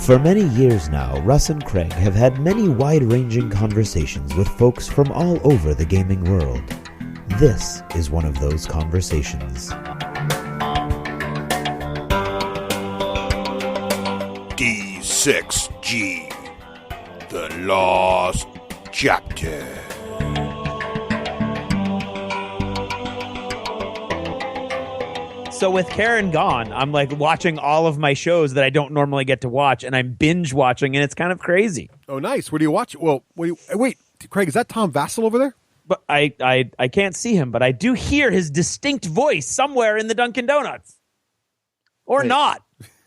For many years now, Russ and Craig have had many wide-ranging conversations with folks from all over the gaming world. This is one of those conversations. D6G, the Lost Chapter. So with Karen gone, I'm like watching all of my shows that I don't normally get to watch, and I'm binge watching, and it's kind of crazy. Oh, nice. What do you watch? Well, wait, Craig, is that Tom Vasel over there? But I can't see him, but I do hear his distinct voice somewhere in the Dunkin' Donuts. Or not.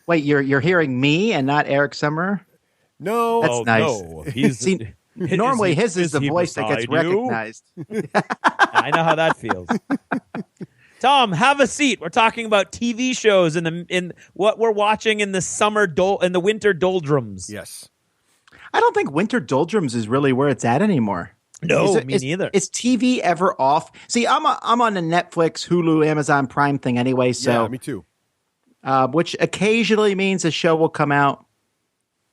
Wait, you're hearing me and not Eric Summerer? No. That's nice. No. See, normally his is the voice that gets recognized. I know how that feels. Tom, have a seat. We're talking about TV shows in what we're watching in the in the winter doldrums. Yes. I don't think winter doldrums is really where it's at anymore. No, me neither. Is TV ever off? See, I'm on the Netflix, Hulu, Amazon Prime thing anyway. So yeah, me too. Which occasionally means a show will come out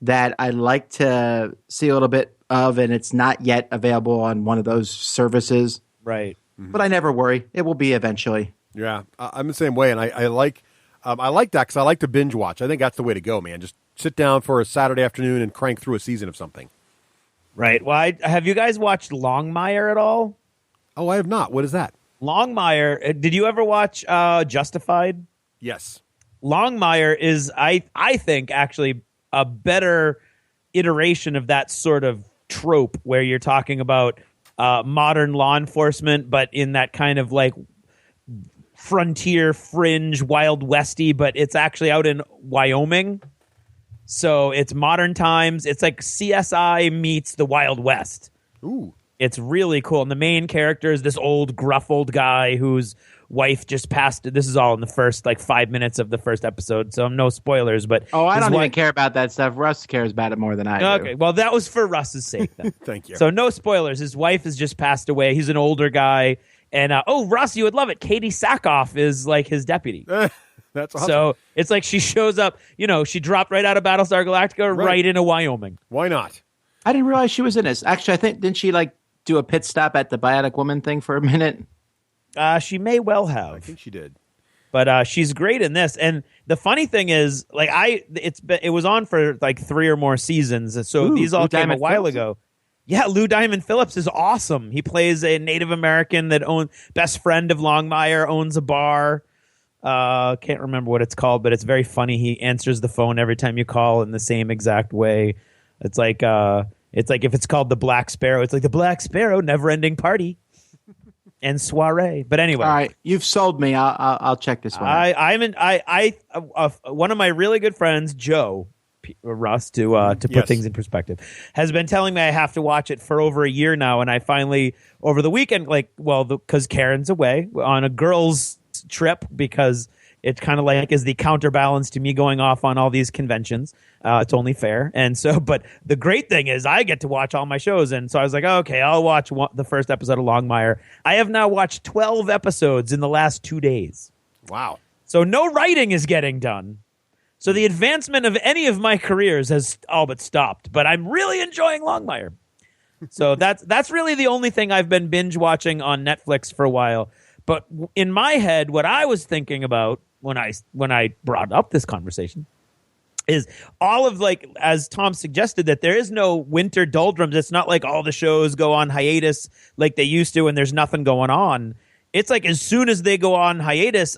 that I like to see a little bit of, and it's not yet available on one of those services. Right. Mm-hmm. But I never worry; it will be eventually. Yeah, I'm the same way, and I like that because I like to binge watch. I think that's the way to go, man. Just sit down for a Saturday afternoon and crank through a season of something. Right. Well, have you guys watched Longmire at all? Oh, I have not. What is that? Longmire. Did you ever watch Justified? Yes. Longmire is, I think, actually a better iteration of that sort of trope where you're talking about modern law enforcement, but in that kind of like frontier fringe Wild Westy, but it's actually out in Wyoming. So it's modern times. It's like CSI meets the Wild West. Ooh. It's really cool. And the main character is this gruff old guy whose wife just passed. This is all in the first 5 minutes of the first episode, so no spoilers. But I don't even care about that stuff. Russ cares about it more than I do. Okay, well, that was for Russ's sake then. Thank you. So no spoilers. His wife has just passed away. He's an older guy. And, Russ, you would love it. Katie Sackhoff is his deputy. That's awesome. So it's like she shows up, she dropped right out of Battlestar Galactica right into Wyoming. Why not? I didn't realize she was in this. Actually, I think, didn't she do a pit stop at the Bionic Woman thing for a minute? She may well have. I think she did. But she's great in this. And the funny thing is, it was on for 3 or more seasons. So these all came a while ago. Yeah, Lou Diamond Phillips is awesome. He plays a Native American that best friend of Longmire, owns a bar. Can't remember what it's called, but it's very funny. He answers the phone every time you call in the same exact way. It's like if it's called the Black Sparrow, it's like the Black Sparrow never-ending party and soiree. But anyway, all right, you've sold me. I'll check this one out. One of my really good friends, Joe Russ, to put things in perspective, has been telling me I have to watch it for over a year now, and I finally over the weekend, because Karen's away on a girls' trip, because it kind of is the counterbalance to me going off on all these conventions. It's only fair. And so, but the great thing is I get to watch all my shows. And so I was like, okay, I'll watch the first episode of Longmire. I have now watched 12 episodes in the last 2 days. Wow. So no writing is getting done. So the advancement of any of my careers has all but stopped. But I'm really enjoying Longmire. So that's really the only thing I've been binge watching on Netflix for a while. But in my head, what I was thinking about when I brought up this conversation is all of as Tom suggested, that there is no winter doldrums. It's not like all the shows go on hiatus like they used to and there's nothing going on. It's like as soon as they go on hiatus,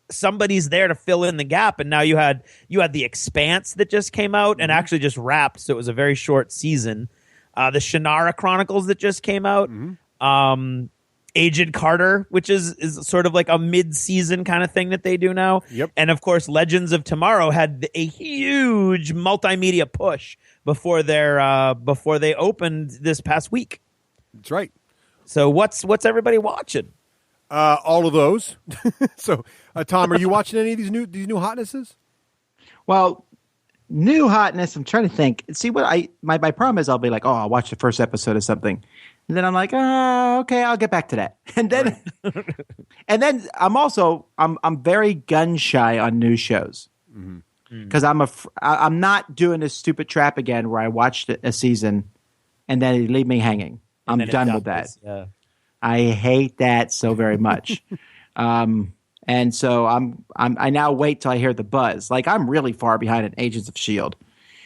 somebody's there to fill in the gap. And now you had The Expanse that just came out and actually just wrapped, so it was a very short season. The Shannara Chronicles that just came out. Agent Carter, which is sort of like a mid-season kind of thing that they do now. Yep. And, of course, Legends of Tomorrow had a huge multimedia push before they opened this past week. That's right. So what's everybody watching? All of those. So, Tom, are you watching any of these new hotnesses? Well, new hotness, I'm trying to think. See, what my problem is I'll be like, I'll watch the first episode of something. And then I'm like, okay, I'll get back to that. And then, and then I'm very gun shy on new shows. Mm-hmm. because I'm not doing this stupid trap again where I watched a season and then they leave me hanging. I'm done with that. Yeah. I hate that so very much. And so I now wait till I hear the buzz. Like, I'm really far behind in Agents of S.H.I.E.L.D.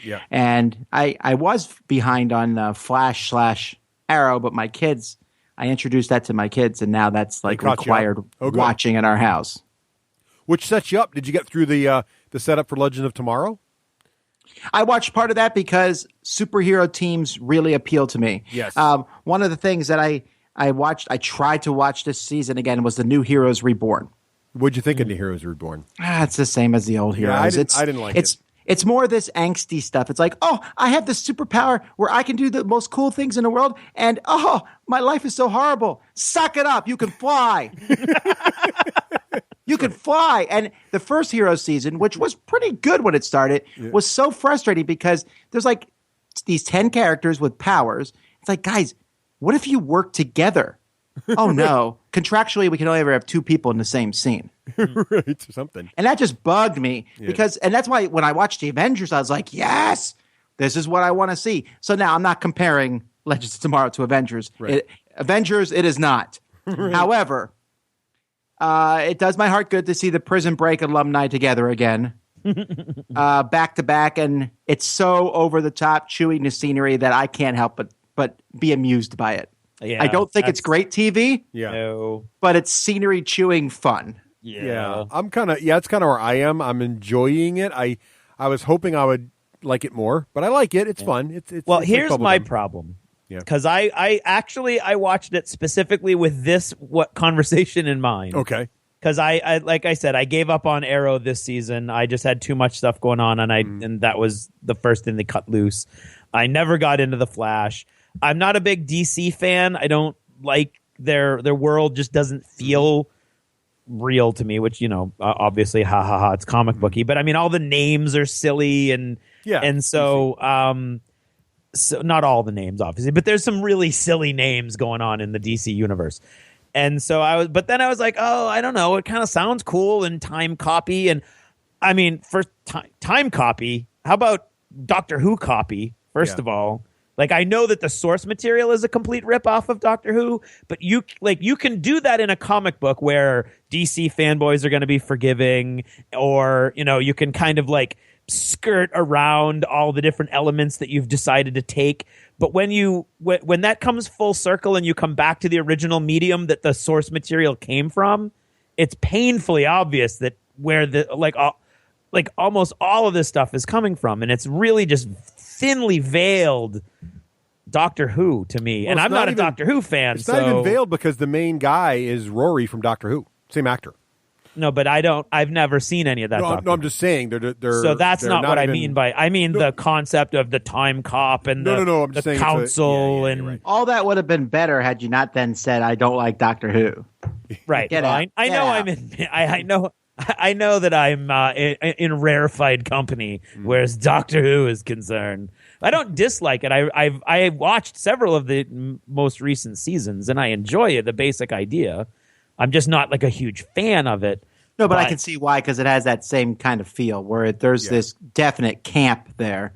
Yeah. And I was behind on Flash/Arrow, but my kids, I introduced that to my kids, and now that's like required watching in our house. Which sets you up. Did you get through the setup for Legend of Tomorrow? I watched part of that because superhero teams really appeal to me. Yes. One of the things that I tried to watch this season again was the New Heroes Reborn. What'd you think of New Heroes Reborn? It's the same as the old Heroes. Yeah, I didn't like it. It's more this angsty stuff. It's like, oh, I have this superpower where I can do the most cool things in the world, and oh, my life is so horrible. Suck it up. You can fly. You can fly. And the first Heroes season, which was pretty good when it started, was so frustrating because there's like these 10 characters with powers. It's like, guys, what if you work together? Oh, no. Contractually, we can only ever have 2 people in the same scene. Right, something. And that just bugged me because, and that's why when I watched the Avengers, I was like, yes, this is what I want to see. So now I'm not comparing Legends of Tomorrow to Avengers. Right. Avengers, it is not. Right. However, it does my heart good to see the Prison Break alumni together again, back to back. And it's so over the top, chewing the scenery that I can't help but be amused by it. Yeah, I don't think it's great TV, but it's scenery chewing fun. Yeah. I'm kind of, it's kind of where I am. I'm enjoying it. I was hoping I would like it more, but I like it. It's fun. It's here's my problem. Yeah. Because I watched it specifically with this conversation in mind. Okay. Because I like I said, I gave up on Arrow this season. I just had too much stuff going on, and that was the first thing they cut loose. I never got into the Flash. I'm not a big DC fan. I don't like their world. Just doesn't feel real to me. Which obviously, it's comic booky. But I mean, all the names are silly, and so not all the names, obviously, but there's some really silly names going on in the DC universe. And so then I was like, oh, I don't know. It kind of sounds cool and time copy. And I mean, for time copy, how about Doctor Who copy? First of all. Like, I know that the source material is a complete ripoff of Doctor Who, but you can do that in a comic book where DC fanboys are going to be forgiving, or, you can kind of like skirt around all the different elements that you've decided to take. But when that comes full circle and you come back to the original medium that the source material came from, it's painfully obvious that where almost all of this stuff is coming from, and it's really just thinly veiled Doctor Who to me. Well, and I'm not a Doctor Who fan. It's not even veiled because the main guy is Rory from Doctor Who. Same actor. No, but I've never seen any of that. No, I'm just saying they're so that's not what I mean by. I mean the concept of the time cop and I'm just the council and right. All that would have been better had you not then said, "I don't like Doctor Who." Right. Get out. I know out. I'm in. I know that I'm in rarefied company, whereas Doctor Who is concerned. I don't dislike it. I watched several of the most recent seasons, and I enjoy it, the basic idea. I'm just not like a huge fan of it. No, but I can see why, because it has that same kind of feel where there's this definite camp there.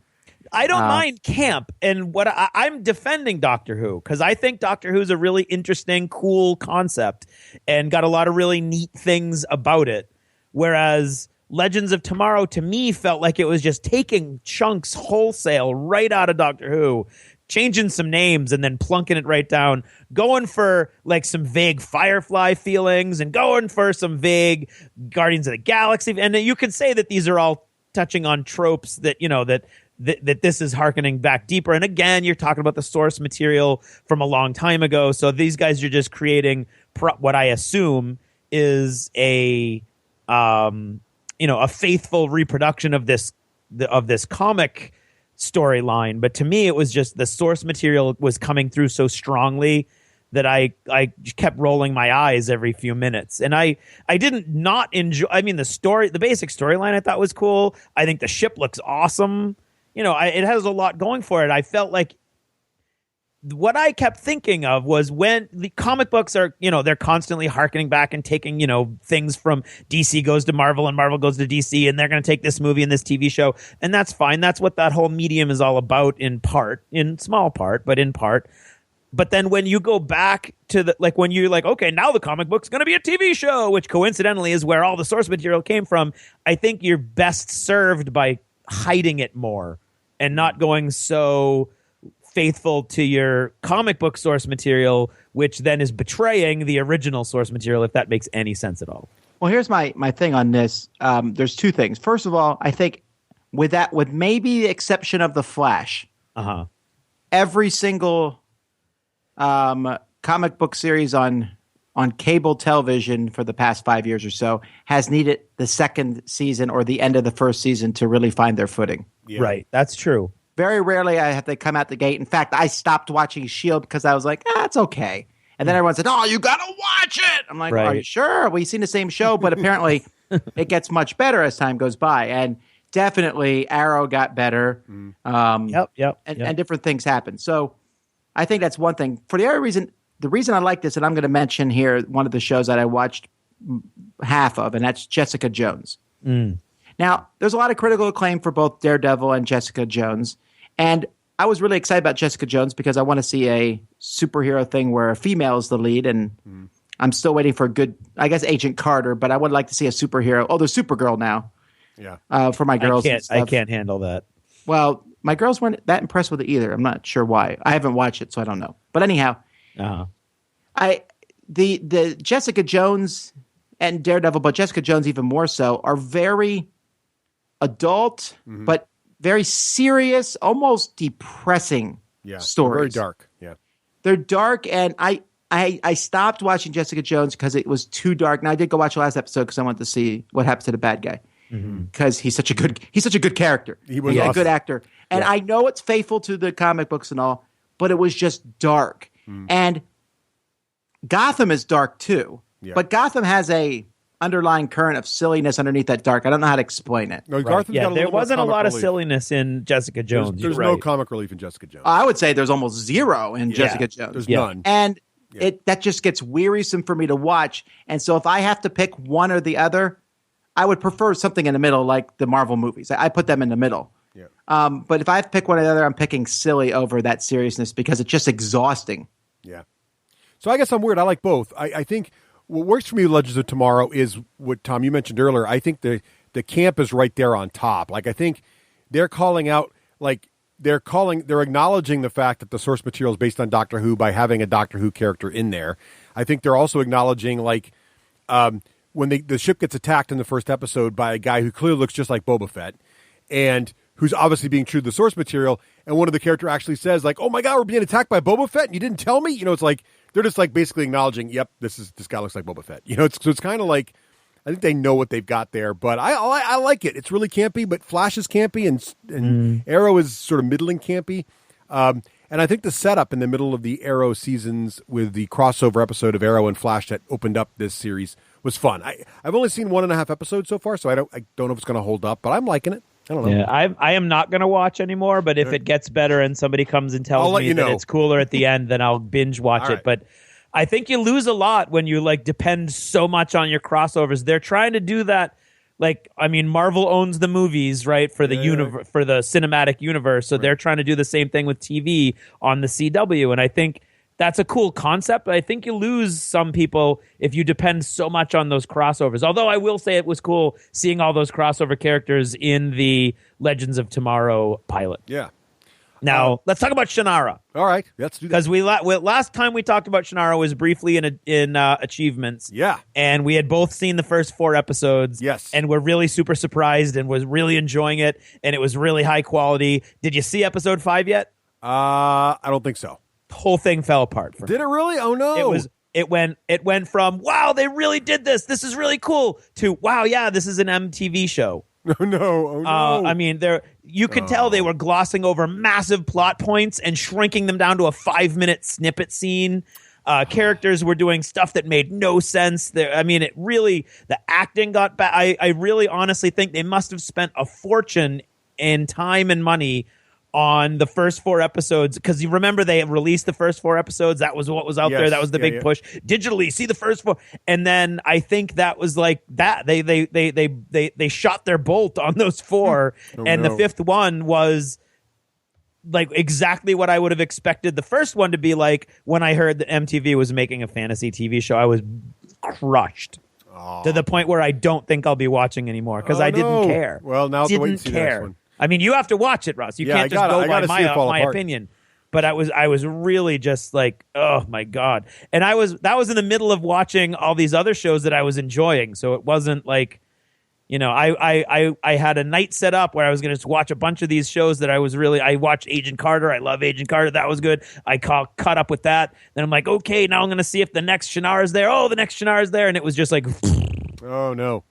I don't mind camp, and what I'm defending Doctor Who because I think Doctor Who is a really interesting, cool concept and got a lot of really neat things about it. Whereas Legends of Tomorrow, to me, felt like it was just taking chunks wholesale right out of Doctor Who, changing some names and then plunking it right down, going for like some vague Firefly feelings and going for some vague Guardians of the Galaxy. And you could say that these are all touching on tropes that, that this is hearkening back deeper. And again, you're talking about the source material from a long time ago. So these guys are just creating what I assume is a faithful reproduction of this comic storyline. But to me, it was just the source material was coming through so strongly that I kept rolling my eyes every few minutes. And I didn't not enjoy, the basic storyline I thought was cool. I think the ship looks awesome. It has a lot going for it. I felt like what I kept thinking of was when the comic books are, they're constantly harkening back and taking, things from DC goes to Marvel and Marvel goes to DC, and they're going to take this movie and this TV show. And that's fine. That's what that whole medium is all about, in small part, but in part. But then when you go back to when you're like, okay, now the comic book's going to be a TV show, which coincidentally is where all the source material came from, I think you're best served by hiding it more and not going so faithful to your comic book source material, which then is betraying the original source material, if that makes any sense at all. Well, here's my thing on this. There's two things. First of all, I think with maybe the exception of The Flash, every single comic book series on cable television for the past 5 years or so has needed the second season or the end of the first season to really find their footing. Yeah. Right. That's true. Very rarely I have to come out the gate. In fact, I stopped watching S.H.I.E.L.D. because I was like, it's okay. And then everyone said, oh, you got to watch it. I'm like, right. Are you sure? We've seen the same show, but apparently it gets much better as time goes by. And definitely Arrow got better. Yep. And different things happen. So I think that's one thing. For the other reason, the reason I like this, and I'm going to mention here one of the shows that I watched half of, and that's Jessica Jones. Now, there's a lot of critical acclaim for both Daredevil and Jessica Jones. And I was really excited about Jessica Jones because I want to see a superhero thing where a female is the lead. And I'm still waiting for a good, I guess, Agent Carter, but I would like to see a superhero. Oh, there's Supergirl now. Yeah. For my girls. I can't handle that. Well, my girls weren't that impressed with it either. I'm not sure why. I haven't watched it, so I don't know. But anyhow, the Jessica Jones and Daredevil, but Jessica Jones even more so, are very adult, but very serious, almost depressing stories. Very dark. Yeah. They're dark, and I stopped watching Jessica Jones because it was too dark. Now I did go watch the last episode because I wanted to see what happens to the bad guy. Because he's such a good character. He's a good actor. And I know it's faithful to the comic books and all, but it was just dark. And Gotham is dark too. Yeah. But Gotham has a underlying current of silliness underneath that dark. I don't know how to explain it. No, got there wasn't a lot relief. of silliness in Jessica Jones. There's no comic relief in Jessica Jones. I would say there's almost zero in Jessica Jones. There's none. And that just gets wearisome for me to watch. And so if I have to pick one or the other, I would prefer something in the middle, like the Marvel movies. I put them in the middle. Yeah. But if I have to pick one or the other, I'm picking silly over that seriousness because it's just exhausting. Yeah. So I guess I'm weird. I like both. I think what works for me with Legends of Tomorrow is what, Tom, you mentioned earlier. I think the camp is right there on top. Like, I think they're calling out, like, they're acknowledging the fact that the source material is based on Doctor Who by having a Doctor Who character in there. I think they're also acknowledging, like, when the ship gets attacked in the first episode by a guy who clearly looks just like Boba Fett and who's obviously being true to the source material, and one of the character actually says, like, oh my God, we're being attacked by Boba Fett and you didn't tell me? It's like, they're just like basically acknowledging, yep, this guy looks like Boba Fett. So it's kind of like, I think they know what they've got there, but I like it. It's really campy, but Flash is campy and Arrow is sort of middling campy. And I think the setup in the middle of the Arrow seasons with the crossover episode of Arrow and Flash that opened up this series was fun. I've only seen 1.5 episodes so far, so I don't know if it's going to hold up, but I'm liking it. I don't know. Yeah, I am not going to watch anymore, but if it gets better and somebody comes and tells me that it's cooler at the end, then I'll binge watch it. But I think you lose a lot when you depend so much on your crossovers. They're trying to do that. Marvel owns the movies, right, for the for the cinematic universe, so they're trying to do the same thing with TV on the CW, and I think that's a cool concept, but I think you lose some people if you depend so much on those crossovers. Although I will say it was cool seeing all those crossover characters in the Legends of Tomorrow pilot. Yeah. Now, let's talk about Shannara. All right, let's do that. Because last time we talked about Shannara was briefly in Achievements. Yeah. And we had both seen the first 4 episodes. Yes. And we're really super surprised and was really enjoying it. And it was really high quality. Did you see episode 5 yet? I don't think so. The whole thing fell apart for me. Did it really? Oh no. It went from, wow, they really did this. This is really cool, to, wow, yeah, this is an MTV show. Oh no. You could tell they were glossing over massive plot points and shrinking them down to a 5-minute snippet scene. Characters were doing stuff that made no sense. The acting got bad. I really honestly think they must have spent a fortune in time and money on the first 4 episodes, because you remember they released the first 4 episodes. That was what was out there. That was the big push digitally. See the first 4, and then I think that was like that they shot their bolt on those 4, and the 5th one was like exactly what I would have expected the first one to be like. When I heard that MTV was making a fantasy TV show, I was crushed to the point where I don't think I'll be watching anymore because I didn't care. Well, now didn't wait and see the next one. I mean, you have to watch it, Russ. You can't just go by my apart. opinion. But I was really just like, oh my God. And that was in the middle of watching all these other shows that I was enjoying. So it wasn't like, I had a night set up where I was going to watch a bunch of these shows that I watched Agent Carter. I love Agent Carter. That was good. I caught up with that. Then I'm like, okay, now I'm going to see if the next Shannara is there. Oh, the next Shannara is there. And it was just like, oh no.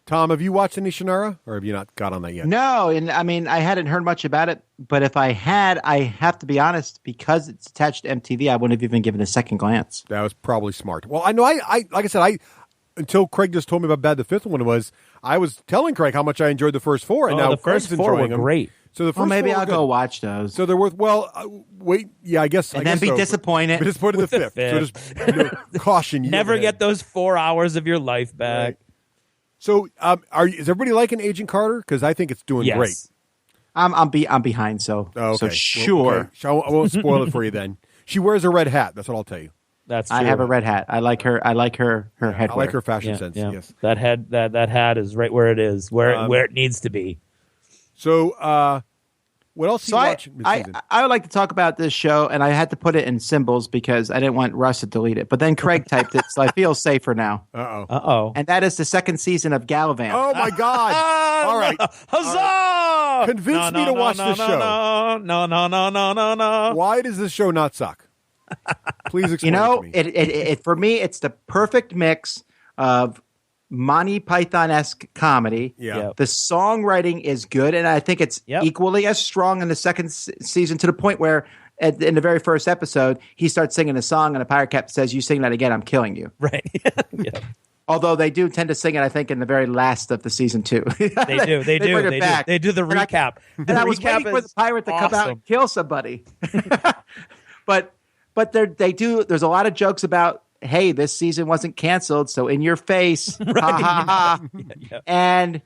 Tom, have you watched any Shannara, or have you not got on that yet? No, and I mean, I hadn't heard much about it, but if I had, I have to be honest, because it's attached to MTV, I wouldn't have even given a second glance. That was probably smart. Well, I know, I like I said, until Craig just told me about bad the 5th one was, I was telling Craig how much I enjoyed the first 4, and now the Craig's first 4 were enjoying them. great. So the first maybe 4 I'll go watch those. So they're worth. Well, wait. Yeah, I guess. And I then guess be so, disappointed. Be disappointed in the 5th. So just caution you. Never get those 4 hours of your life back. Right. So, is everybody liking Agent Carter? Because I think it's doing great. I'm behind, so sure. Well, okay. I won't spoil it for you then. She wears a red hat. That's what I'll tell you. That's true. I have a red hat. I like her headwear. I like her fashion sense. Yeah. Yes, that hat is right where it is, where it needs to be. So, what else do you watch? I would like to talk about this show, and I had to put it in symbols because I didn't want Russ to delete it. But then Craig typed it, so I feel safer now. Uh-oh. And that is the 2nd season of Gallivant. Oh, my God. All right. Huzzah! Right. Convince me to watch this show. No. Why does this show not suck? Please explain it to me. It for me, it's the perfect mix of Monty Python-esque comedy. Yeah. The songwriting is good, and I think it's equally as strong in the second season, to the point where in the very first episode, he starts singing a song, and the pirate captain says, "You sing that again, I'm killing you." Right. Yeah. Although they do tend to sing it, I think, in the very last of the season 2. They do. They do the recap. And I was waiting for the pirate to come out and kill somebody. But they do. There's a lot of jokes about, hey, this season wasn't canceled, so in your face, ha ha ha. Yeah. And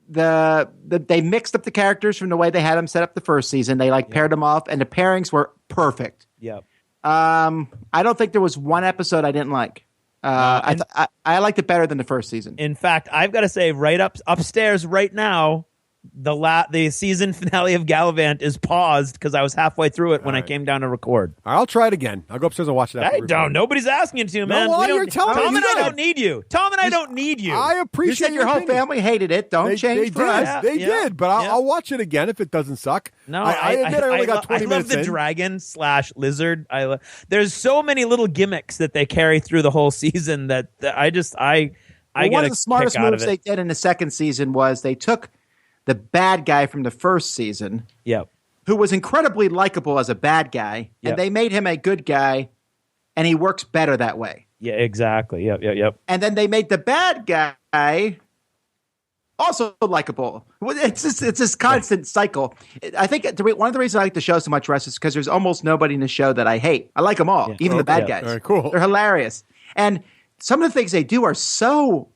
they mixed up the characters from the way they had them set up the first season. They paired them off, and the pairings were perfect. Yep. I don't think there was one episode I didn't like. I liked it better than the first season. In fact, I've got to say, right upstairs right now, the season finale of Gallivant is paused because I was halfway through it when I came down to record. I'll try it again. I'll go upstairs and watch that. I don't. Nobody's asking you to, man. No, you're telling me. Tom and I don't need you. Tom and I don't need you. I appreciate your whole family hated it. Don't change for us. They did, but I'll watch it again if it doesn't suck. No, I admit I only got 20 minutes in. I love the dragon/lizard. There's so many little gimmicks that they carry through the whole season that I get one of the smartest moves they did in the second season was they took the bad guy from the first season, who was incredibly likable as a bad guy, and they made him a good guy, and he works better that way. Yeah, exactly. Yep. And then they made the bad guy also likable. It's this constant cycle. I think one of the reasons I like the show so much, Russ, is because there's almost nobody in the show that I hate. I like them all, even the bad guys. All right, cool. They're hilarious. And some of the things they do are so...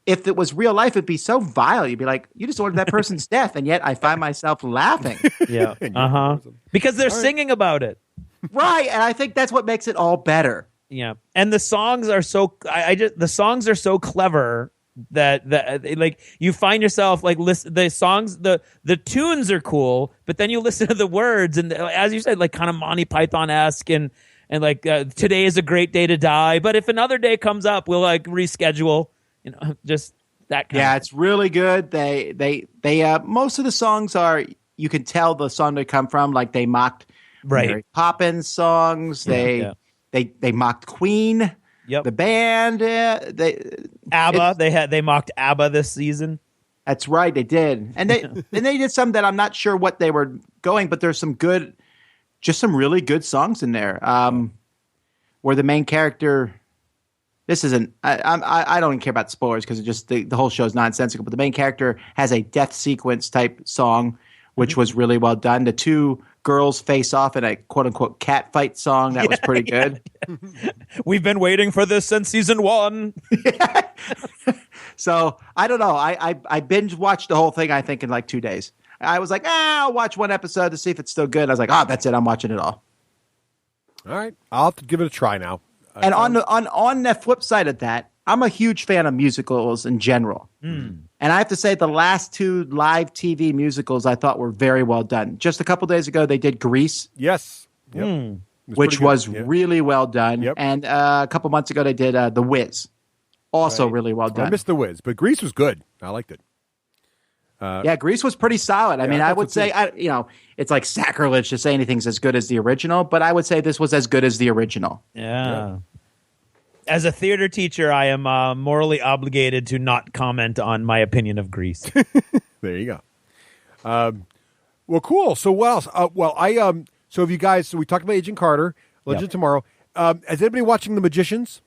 If it was real life, it'd be so vile. You'd be like, you just ordered that person's death, and yet I find myself laughing. Yeah. Because they're singing about it. Right, and I think that's what makes it all better. Yeah. And the songs are so the songs are so clever that like you find yourself like the songs, the tunes are cool, but then you listen to the words and as you said, like kind of Monty Python-esque and like today is a great day to die, but if another day comes up, we'll like reschedule. Just that kind of thing. It's really good. They most of the songs are, you can tell the song they come from, like they mocked Mary Poppins songs. They mocked Queen. Yep. The band. ABBA. They mocked ABBA this season. That's right, they did. And they did some that I'm not sure what they were going, but there's some really good songs in there. Where the main character. This isn't. I don't even care about spoilers because it just the whole show is nonsensical. But the main character has a death sequence type song which was really well done. The two girls face off in a quote unquote cat fight song that was pretty good. We've been waiting for this since season 1. So I don't know. I binge watched the whole thing, I think, in like 2 days. I was like, I'll watch one episode to see if it's still good. I was like, that's it. I'm watching it all. All right. I'll have to give it a try now. And on the flip side of that, I'm a huge fan of musicals in general. And I have to say the last 2 live TV musicals I thought were very well done. Just a couple days ago, they did Grease. Yes. Yep. Which was really well done. Yep. And a couple months ago, they did The Wiz. Also really well done. I missed The Wiz, but Grease was good. I liked it. Yeah, Grease was pretty solid. I mean, I would say, it's like sacrilege to say anything's as good as the original, but I would say this was as good as the original. Yeah. As a theater teacher, I am morally obligated to not comment on my opinion of Grease. There you go. Well, cool. So what else? So have you guys? So we talked about Agent Carter, Legend of Tomorrow. Is anybody watching The Magicians?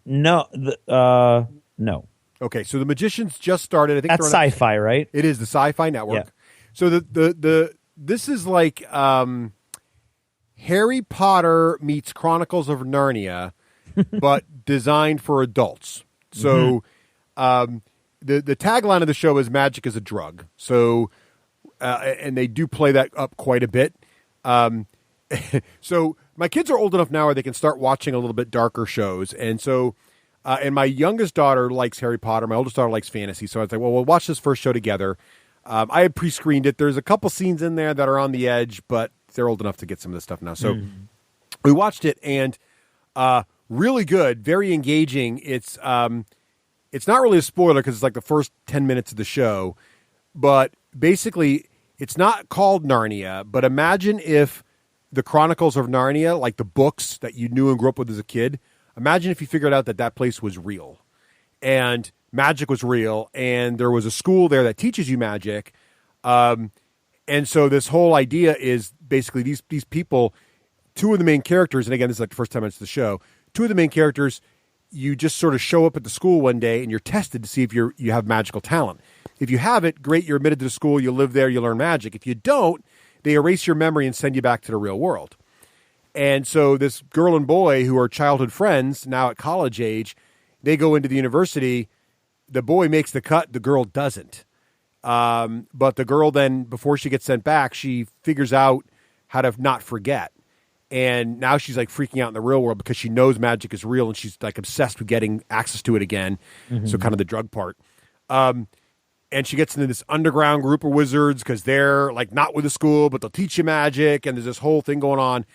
No. No. Okay, so The Magicians just started. I think That's sci-fi, right? It is the Sci-Fi Network. Yeah. So this is like Harry Potter meets Chronicles of Narnia, but designed for adults. So the tagline of the show is "Magic is a drug." So and they do play that up quite a bit. So my kids are old enough now where they can start watching a little bit darker shows, and so. And my youngest daughter likes Harry Potter. My oldest daughter likes fantasy. So I was like, well, we'll watch this first show together. I had pre-screened it. There's a couple scenes in there that are on the edge, but they're old enough to get some of this stuff now. So we watched it, and really good, very engaging. It's not really a spoiler because it's like the first 10 minutes of the show. But basically, it's not called Narnia, but imagine if the Chronicles of Narnia, like the books that you knew and grew up with as a kid, imagine if you figured out that place was real and magic was real and there was a school there that teaches you magic. And so this whole idea is basically these people, 2 of the main characters, and again, this is like the first 10 minutes of the show, 2 of the main characters, you just sort of show up at the school one day and you're tested to see if you have magical talent. If you have it, great, you're admitted to the school, you live there, you learn magic. If you don't, they erase your memory and send you back to the real world. And so this girl and boy who are childhood friends, now at college age, they go into the university. The boy makes the cut. The girl doesn't. But the girl then, before she gets sent back, she figures out how to not forget. And now she's like freaking out in the real world because she knows magic is real and she's like obsessed with getting access to it again. So kind of the drug part. And she gets into this underground group of wizards because they're like not with the school, but they'll teach you magic. And there's this whole thing going on.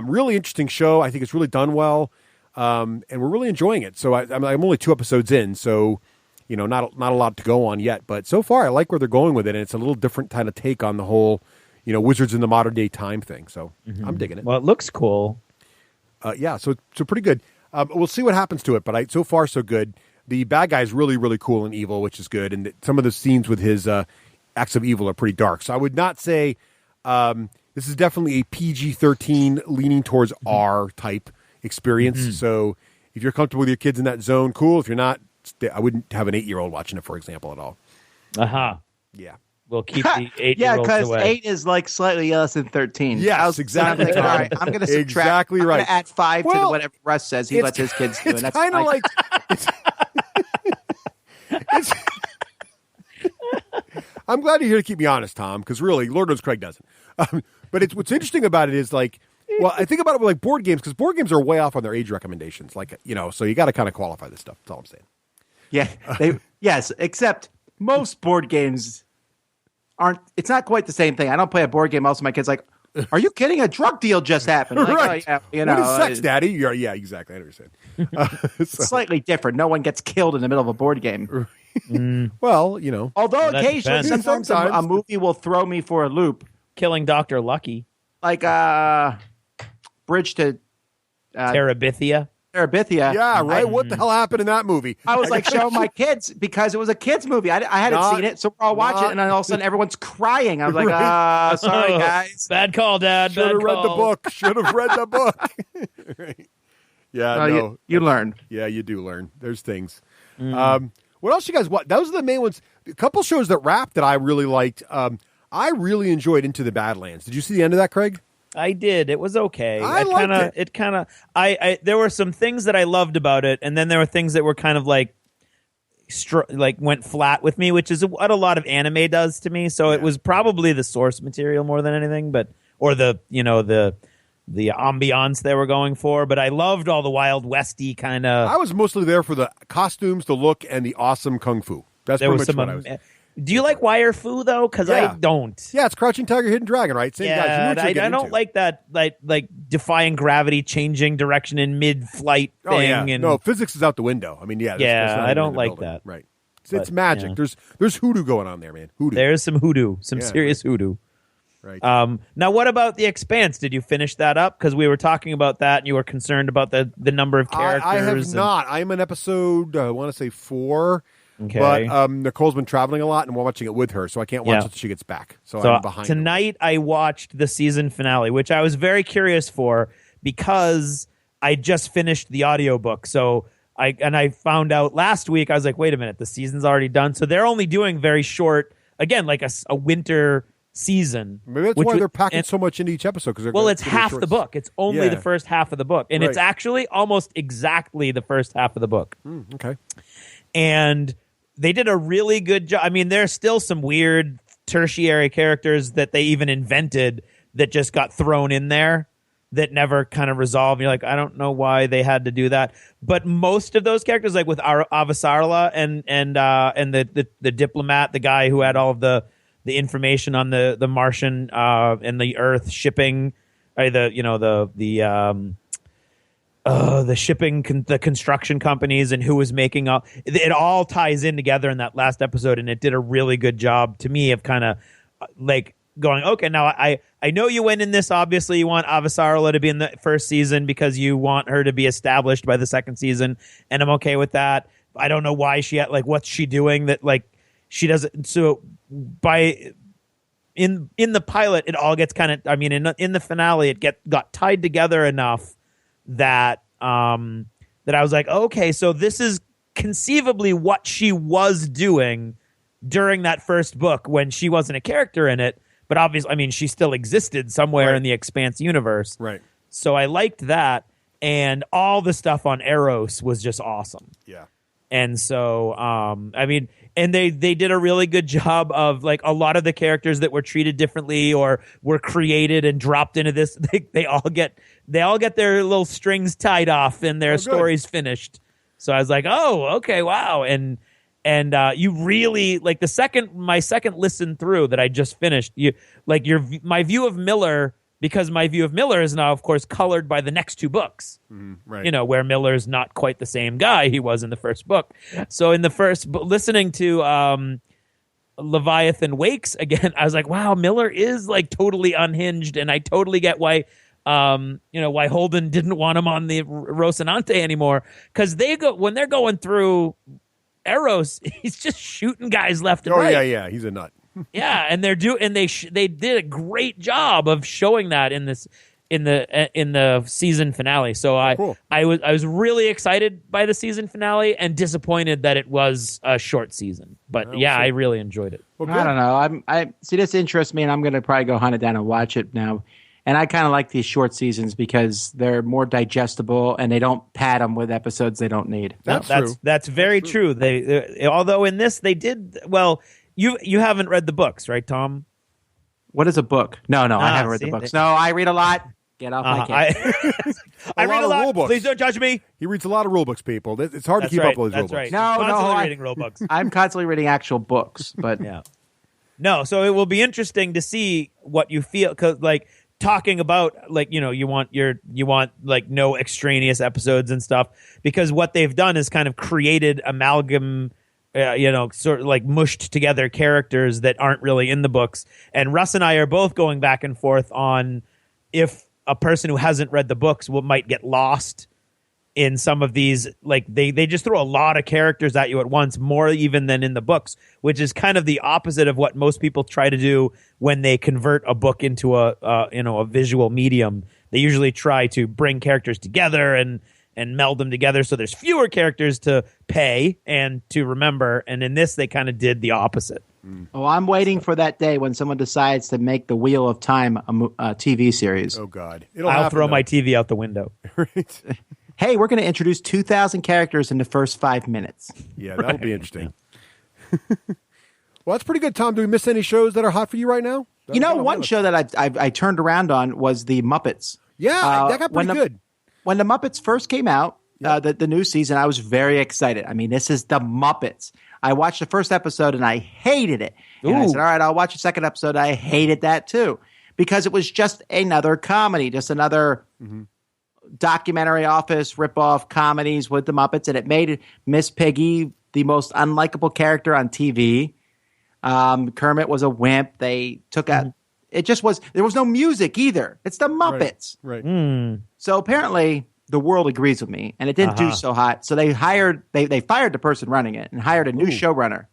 Really interesting show. I think it's really done well, and we're really enjoying it. So I'm only 2 episodes in, so not a lot to go on yet. But so far, I like where they're going with it, and it's a little different kind of take on the whole, wizards in the modern day time thing. So I'm digging it. Well, it looks cool. So pretty good. We'll see what happens to it, but so far so good. The bad guy is really, really cool and evil, which is good, and some of the scenes with his acts of evil are pretty dark. So I would not say. This is definitely a PG-13 leaning towards R type experience. So if you're comfortable with your kids in that zone, cool. If you're not, I wouldn't have an 8-year-old watching it, for example, at all. Yeah. We'll keep the 8-year-olds yeah, because away. 8 is like slightly less than 13. Yes, exactly. All right, I'm going to subtract. Exactly right. I'm going to add 5 to whatever Russ says he lets his kids do. It's kind of like... I'm glad you're here to keep me honest, Tom, because really, Lord knows Craig doesn't. But what's interesting about it is like, well, I think about it with like board games, because board games are way off on their age recommendations. Like, so you got to kind of qualify this stuff. That's all I'm saying. Yeah. Yes, except most board games aren't. It's not quite the same thing. I don't play a board game. Also, my kid's like, "Are you kidding? A drug deal just happened." Like, right. Oh, yeah, what is sex, Daddy? Yeah, exactly. I understand. It's slightly different. No one gets killed in the middle of a board game. Well, Although that occasionally, depends. sometimes a movie will throw me for a loop. Killing Dr. Lucky. Like Bridge to Terabithia. Terabithia. Yeah, right. What the hell happened in that movie? I was like showing my kids because it was a kids movie. I hadn't seen it, so we're all watching it, and then all of a sudden everyone's crying. I was like, sorry guys. Bad call, Dad. Should have read the book. Should have read the book. Right. Yeah, well, no. You learn. Yeah, you do learn. There's things. What else you guys watch? Those are the main ones. A couple shows that wrapped that I really liked. I really enjoyed Into the Badlands. Did you see the end of that, Craig? I did. It was okay. I liked it. I there were some things that I loved about it, and then there were things that were kind of like went flat with me, which is what a lot of anime does to me. So it was probably the source material more than anything, or the ambiance they were going for. But I loved all the Wild Westy kind of. I was mostly there for the costumes, the look, and the awesome kung fu. That's pretty much what I was. Do you like wire fu though? Because I don't. Yeah, it's Crouching Tiger, Hidden Dragon, right? Same guys. You know what I don't like that, like defying gravity, changing direction in mid-flight thing. Oh yeah, and, no, physics is out the window. I mean, that's I don't like building. that. Right? It's magic. Yeah. There's hoodoo going on there, man. Hoodoo. There's some hoodoo, serious hoodoo. Right. Now, what about The Expanse? Did you finish that up? Because we were talking about that, and you were concerned about the number of characters. I have not. I'm in episode, I want to say 4. Okay. But Nicole's been traveling a lot, and we're watching it with her, so I can't watch it until she gets back. So I'm behind. Tonight, I watched the season finale, which I was very curious for because I just finished the audiobook. So I found out last week, I was like, wait a minute, the season's already done. So they're only doing very short, again, like a winter season. Maybe that's why they're packing so much into each episode. It's half the book. It's only the first half of the book. And it's actually almost exactly the first half of the book. Okay. And they did a really good job. I mean, there's still some weird tertiary characters that they even invented that just got thrown in there that never kind of resolved. You're like, I don't know why they had to do that. But most of those characters, like with Avasarala and the diplomat, the guy who had all of the information on the Martian and the Earth shipping, the construction companies and who was making up. It all ties in together in that last episode, and it did a really good job to me of kind of like going, okay, now I know you went in this, obviously you want Avasarala to be in the first season because you want her to be established by the second season, and I'm okay with that. I don't know why she had, like, what's she doing that, like, she doesn't. So in the pilot, it all gets kind of, I mean, in the finale, it got tied together enough that that I was like, okay, so this is conceivably what she was doing during that first book when she wasn't a character in it, but obviously, I mean, she still existed somewhere in the Expanse universe. Right. So I liked that, and all the stuff on Eros was just awesome. Yeah. And so, I mean, and they did a really good job of, like, a lot of the characters that were treated differently or were created and dropped into this. They all get their little strings tied off and their stories finished. So I was like, oh, okay, wow. And you really, like, my second listen through that I just finished, my view of Miller. Because my view of Miller is now, of course, colored by the next two books. Right. You know, where Miller's not quite the same guy he was in the first book. So in the first, listening to Leviathan Wakes again, I was like, wow, Miller is, like, totally unhinged, and I totally get why why Holden didn't want him on the Rocinante anymore. Because when they're going through Eros, he's just shooting guys left and right. Oh yeah, he's a nut. Yeah, and they did a great job of showing that in the season finale. So I was really excited by the season finale and disappointed that it was a short season. But I really enjoyed it. Well, I don't know. I see this interests me, and I'm going to probably go hunt it down and watch it now. And I kind of like these short seasons because they're more digestible and they don't pad them with episodes they don't need. That's true. That's very true. They although in this they did well. You haven't read the books, right, Tom? What is a book? No, I haven't read the books. No, I read a lot. Get off my case. I read a lot. Rule Please don't judge me. He reads a lot of rule books, people. It's hard to keep up with his rule books. Right. No, reading rule books. I'm constantly reading actual books, but yeah. No, so it will be interesting to see what you feel, because, like, talking about, like, you want like no extraneous episodes and stuff, because what they've done is kind of created amalgam. Sort of like mushed together characters that aren't really in the books. And Russ and I are both going back and forth on if a person who hasn't read the books might get lost in some of these. Like, they just throw a lot of characters at you at once, more even than in the books, which is kind of the opposite of what most people try to do when they convert a book into a visual medium. They usually try to bring characters together and meld them together so there's fewer characters to pay and to remember. And in this, they kind of did the opposite. Oh, I'm waiting for that day when someone decides to make the Wheel of Time a TV series. Oh God, I'll throw my TV out the window. Right. Hey, we're going to introduce 2,000 characters in the first 5 minutes. Yeah, that'll be interesting. Well, that's pretty good, Tom. Do we miss any shows that are hot for you right now? One show that I turned around on was the Muppets. Yeah, that got pretty good. When the Muppets first came out, the new season, I was very excited. I mean, this is the Muppets. I watched the first episode and I hated it. And I said, all right, I'll watch the second episode. I hated that too because it was just another comedy, just another documentary office ripoff comedies with the Muppets. And it made Miss Piggy the most unlikable character on TV. Kermit was a wimp. They took out. It just was. There was no music either. It's the Muppets. Right. So apparently the world agrees with me, and it didn't do so hot. So they fired the person running it and hired a new showrunner.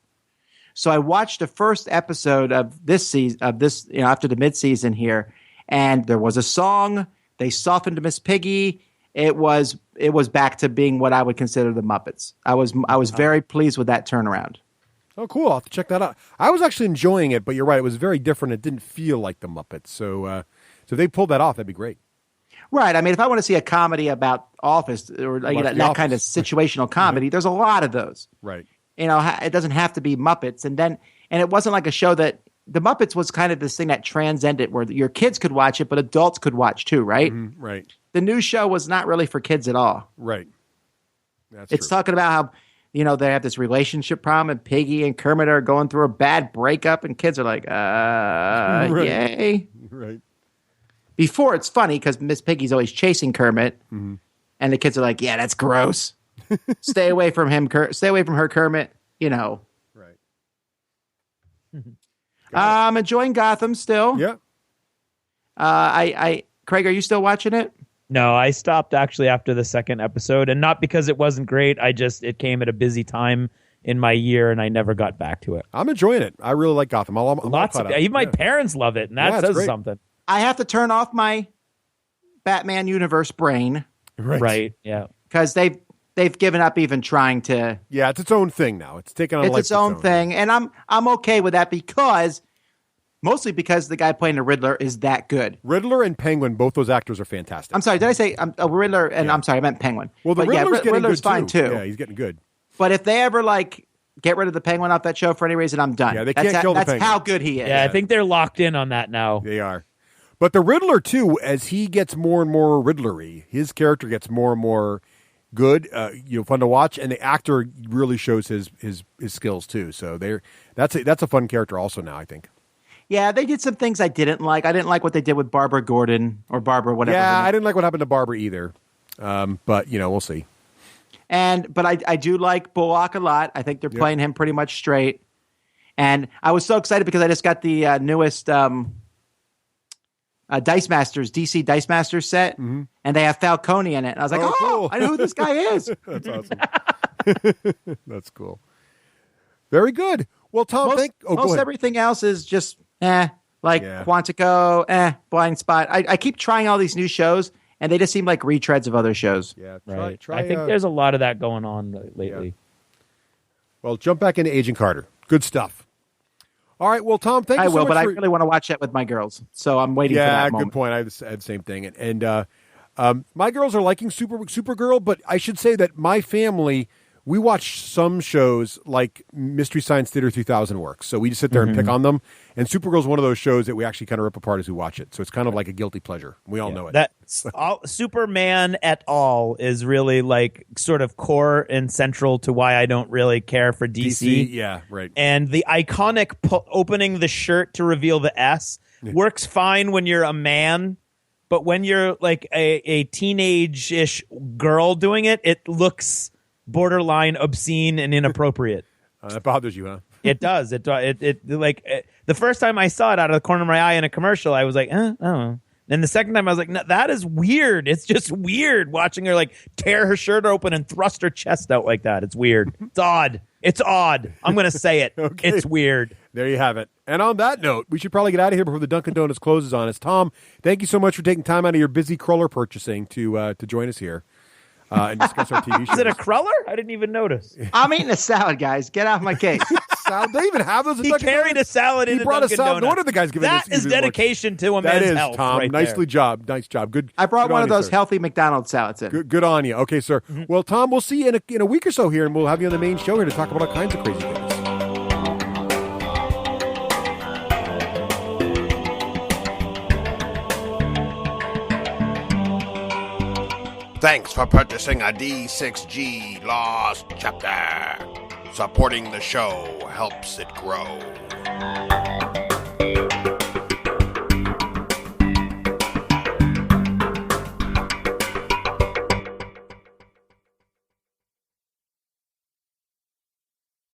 So I watched the first episode of this season after the midseason here, and there was a song. They softened Miss Piggy. It was back to being what I would consider the Muppets. I was very pleased with that turnaround. Oh, cool. I'll have to check that out. I was actually enjoying it, but you're right. It was very different. It didn't feel like the Muppets. So if they pulled that off, that'd be great. Right. I mean, if I want to see a comedy about Office or that kind of situational comedy, there's a lot of those. Right. It doesn't have to be Muppets. And it wasn't like a show that the Muppets was kind of this thing that transcended where your kids could watch it, but adults could watch too, right? Right. The new show was not really for kids at all. Right. It's talking about how, they have this relationship problem and Piggy and Kermit are going through a bad breakup and kids are like, yay. Right. Before it's funny because Miss Piggy's always chasing Kermit and the kids are like, yeah, that's gross. Stay away from him. Stay away from her, Kermit. Right. I'm enjoying Gotham still. Yeah. Craig, are you still watching it? No, I stopped actually after the second episode, and not because it wasn't great. It came at a busy time in my year, and I never got back to it. I'm enjoying it. I really like Gotham. Even my parents love it, and that says something. I have to turn off my Batman universe brain. Right. Yeah. Because they've given up even trying to. Yeah, it's its own thing now. It's taken on its own thing, and I'm okay with that mostly because the guy playing the Riddler is that good. Riddler and Penguin, both those actors are fantastic. I'm sorry, did I say Riddler? And I'm sorry, I meant Penguin. Well, Riddler's fine too. Yeah, he's getting good. But if they ever get rid of the Penguin off that show for any reason, I'm done. Yeah, they can't kill the Penguin. That's how good he is. Yeah, I think they're locked in on that now. They are. But the Riddler too, as he gets more and more Riddlery, his character gets more and more good, fun to watch, and the actor really shows his skills too. So that's a fun character also now, I think. Yeah, they did some things I didn't like. I didn't like what they did with Barbara Gordon or Barbara whatever. Yeah, I didn't like what happened to Barbara either. But we'll see. But I do like Bullock a lot. I think they're playing him pretty much straight. And I was so excited because I just got the newest Dice Masters, DC Dice Masters set, and they have Falcone in it. And I was like, cool. I know who this guy is. That's awesome. That's cool. Very good. Well, Tom, most everything else is just Quantico, Blind Spot. I keep trying all these new shows, and they just seem like retreads of other shows. Yeah, I think there's a lot of that going on lately. Yeah. Well, jump back into Agent Carter. Good stuff. All right. Well, Tom, thank you so much. But I really want to watch that with my girls, so I'm waiting for that moment. Yeah, good point. I had the same thing. And my girls are liking Supergirl, but I should say that my family, we watch some shows like Mystery Science Theater 3000 works. So we just sit there and pick on them. And Supergirl's one of those shows that we actually kind of rip apart as we watch it. So it's kind of like a guilty pleasure. We all know it. Superman et al. Is really sort of core and central to why I don't really care for DC. Yeah, right. And the iconic opening the shirt to reveal the S works fine when you're a man. But when you're like a teenage-ish girl doing it, it looks borderline obscene and inappropriate. That bothers you, huh? It does. The first time I saw it out of the corner of my eye in a commercial, I was like, oh. Then the second time I was like, no, that is weird. It's just weird watching her tear her shirt open and thrust her chest out like that. It's weird. It's odd. I'm going to say it. Okay. It's weird. There you have it. And on that note, we should probably get out of here before the Dunkin' Donuts closes on us. Tom, thank you so much for taking time out of your busy cruller purchasing to join us here. And discuss our TV shows. Is it a cruller? I didn't even notice. I'm eating a salad, guys. Get off my case. salad. They even have those. At He Dunkin' carried Donuts? a salad He into brought Dunkin' a salad. Donuts. No wonder the guy's giving That this is even more- dedication to a That man's is, health. Tom. Right Nicely there. job. Nice job. Good. I brought good one on of you, those sir. healthy McDonald's salads in. Good on you. Okay, sir. Mm-hmm. Well, Tom, we'll see you in a week or so here, and we'll have you on the main show here to talk about all kinds of crazy things. Thanks for purchasing a D6G Lost Chapter. Supporting the show helps it grow.